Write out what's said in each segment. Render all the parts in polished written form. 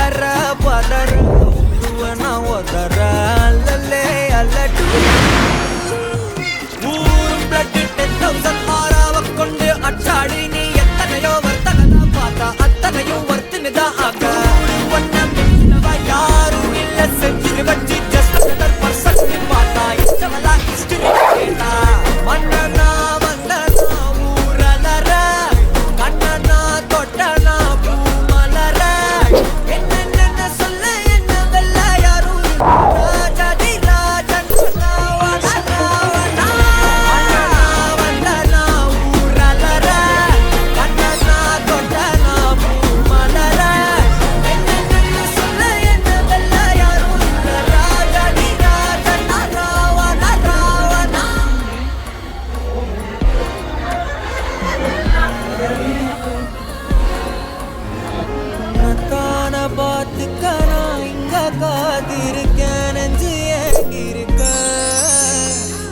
பதற பதற உருவனா ஒதற அல்லலே அல்லட்டு ஊரும் பிளட் 10,000 ஆறாவ கொண்டு அச்சாடி நீ எத்தனையோ வர்த்தகதா பார்த்தா அத்தனையும் வர்த்தினுதான் ஆக ஒன்ன யாரும் இல்ல செஞ்சு வச்சு ஜஸ்ட் பர்சன் பார்த்தா இஷ்டமல்லா இஷ்டம் கேட்டா மன்னனா வந்தனா ஊரலர கண்ணனா தொட்டனா பூமலர என்ன சொல்ல என்ன வெல்ல யாரும் ராஜாதி ராஜன் ராவண ராவணா வந்தனா ஊரலர கண்ணனா தொட்டனா பூமலர என்ன சொல்ல என்ன வெல்ல யாரும் ராஜாதி ராஜன் ராவண ராவணா உனக்கான பாத்துக்க நான் இங்க காத்திருக்கேன் நெஞ்சு ஏங்கிருக்க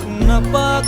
உன்னை பார்க்க